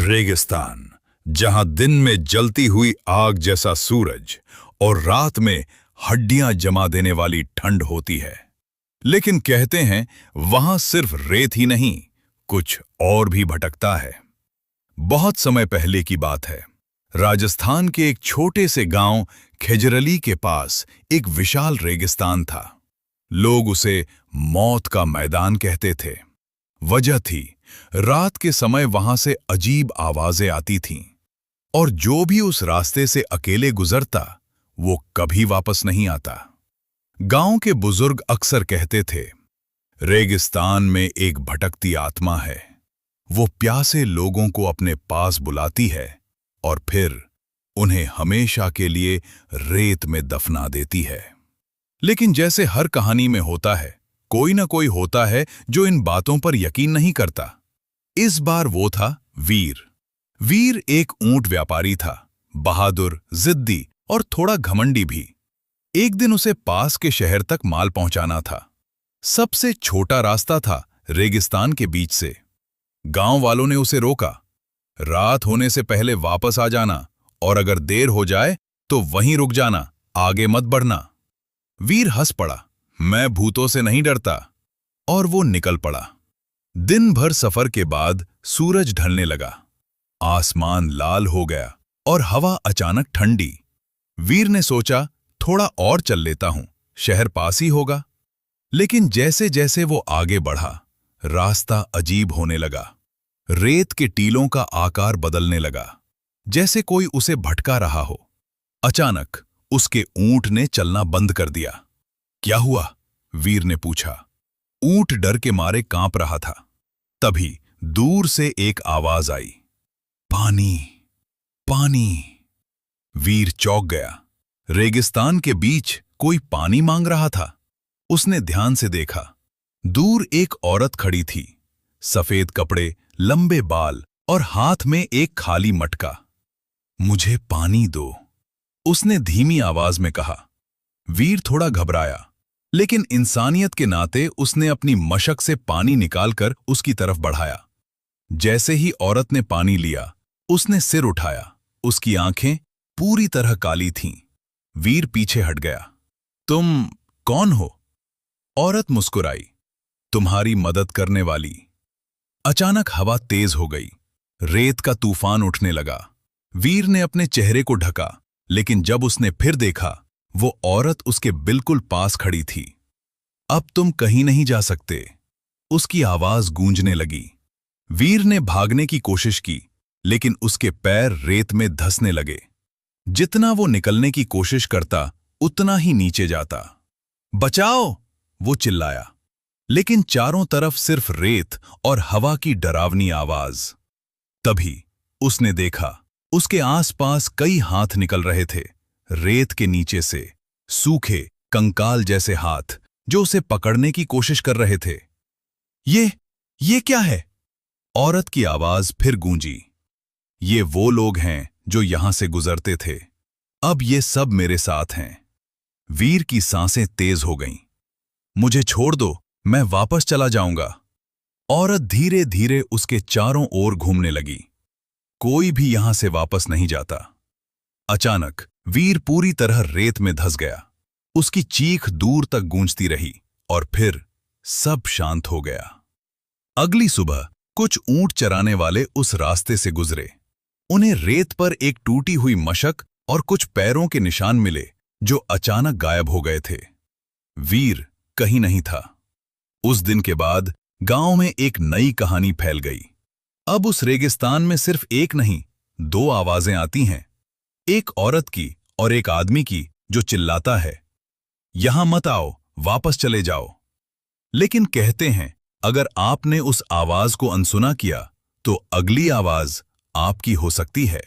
रेगिस्तान, जहां दिन में जलती हुई आग जैसा सूरज और रात में हड्डियां जमा देने वाली ठंड होती है। लेकिन कहते हैं वहां सिर्फ रेत ही नहीं, कुछ और भी भटकता है। बहुत समय पहले की बात है। राजस्थान के एक छोटे से गांव खेजरली के पास एक विशाल रेगिस्तान था। लोग उसे मौत का मैदान कहते थे। वजह थी, रात के समय वहां से अजीब आवाजें आती थीं, और जो भी उस रास्ते से अकेले गुजरता वो कभी वापस नहीं आता। गांव के बुजुर्ग अक्सर कहते थे, रेगिस्तान में एक भटकती आत्मा है। वो प्यासे लोगों को अपने पास बुलाती है और फिर उन्हें हमेशा के लिए रेत में दफना देती है। लेकिन जैसे हर कहानी में होता है, कोई ना कोई होता है जो इन बातों पर यकीन नहीं करता। इस बार वो था वीर। वीर एक ऊंट व्यापारी था, बहादुर, जिद्दी और थोड़ा घमंडी भी। एक दिन उसे पास के शहर तक माल पहुंचाना था। सबसे छोटा रास्ता था रेगिस्तान के बीच से। गांव वालों ने उसे रोका, रात होने से पहले वापस आ जाना, और अगर देर हो जाए तो वहीं रुक जाना, आगे मत बढ़ना। वीर हंस पड़ा, मैं भूतों से नहीं डरता, और वो निकल पड़ा। दिन भर सफर के बाद सूरज ढलने लगा। आसमान लाल हो गया और हवा अचानक ठंडी। वीर ने सोचा, थोड़ा और चल लेता हूं, शहर पास ही होगा। लेकिन जैसे जैसे वो आगे बढ़ा, रास्ता अजीब होने लगा। रेत के टीलों का आकार बदलने लगा, जैसे कोई उसे भटका रहा हो। अचानक उसके ऊंट ने चलना बंद कर दिया। क्या हुआ? वीर ने पूछा। ऊंट डर के मारे कांप रहा था। तभी दूर से एक आवाज आई, पानी, पानी। वीर चौंक गया। रेगिस्तान के बीच कोई पानी मांग रहा था। उसने ध्यान से देखा। दूर एक औरत खड़ी थी, सफेद कपड़े, लंबे बाल और हाथ में एक खाली मटका। मुझे पानी दो, उसने धीमी आवाज में कहा। वीर थोड़ा घबराया, लेकिन इंसानियत के नाते उसने अपनी मशक से पानी निकालकर उसकी तरफ बढ़ाया। जैसे ही औरत ने पानी लिया, उसने सिर उठाया। उसकी आंखें पूरी तरह काली थीं। वीर पीछे हट गया। तुम कौन हो? औरत मुस्कुराई, तुम्हारी मदद करने वाली। अचानक हवा तेज हो गई। रेत का तूफान उठने लगा। वीर ने अपने चेहरे को ढका, लेकिन जब उसने फिर देखा, वो औरत उसके बिल्कुल पास खड़ी थी। अब तुम कहीं नहीं जा सकते, उसकी आवाज गूंजने लगी। वीर ने भागने की कोशिश की, लेकिन उसके पैर रेत में धंसने लगे। जितना वो निकलने की कोशिश करता, उतना ही नीचे जाता। बचाओ! वो चिल्लाया, लेकिन चारों तरफ सिर्फ रेत और हवा की डरावनी आवाज। तभी उसने देखा, उसके आसपास कई हाथ निकल रहे थे, रेत के नीचे से, सूखे कंकाल जैसे हाथ जो उसे पकड़ने की कोशिश कर रहे थे। ये क्या है? औरत की आवाज फिर गूंजी। ये वो लोग हैं जो यहां से गुजरते थे। अब ये सब मेरे साथ हैं। वीर की सांसें तेज हो गईं। मुझे छोड़ दो, मैं वापस चला जाऊंगा। औरत धीरे धीरे उसके चारों ओर घूमने लगी। कोई भी यहां से वापस नहीं जाता। अचानक वीर पूरी तरह रेत में धंस गया। उसकी चीख दूर तक गूंजती रही, और फिर सब शांत हो गया। अगली सुबह कुछ ऊंट चराने वाले उस रास्ते से गुजरे। उन्हें रेत पर एक टूटी हुई मशक और कुछ पैरों के निशान मिले, जो अचानक गायब हो गए थे। वीर कहीं नहीं था। उस दिन के बाद गांव में एक नई कहानी फैल गई। अब उस रेगिस्तान में सिर्फ एक नहीं, दो आवाजें आती हैं, एक औरत की और एक आदमी की जो चिल्लाता है, यहां मत आओ, वापस चले जाओ। लेकिन कहते हैं, अगर आपने उस आवाज को अनसुना किया, तो अगली आवाज आपकी हो सकती है।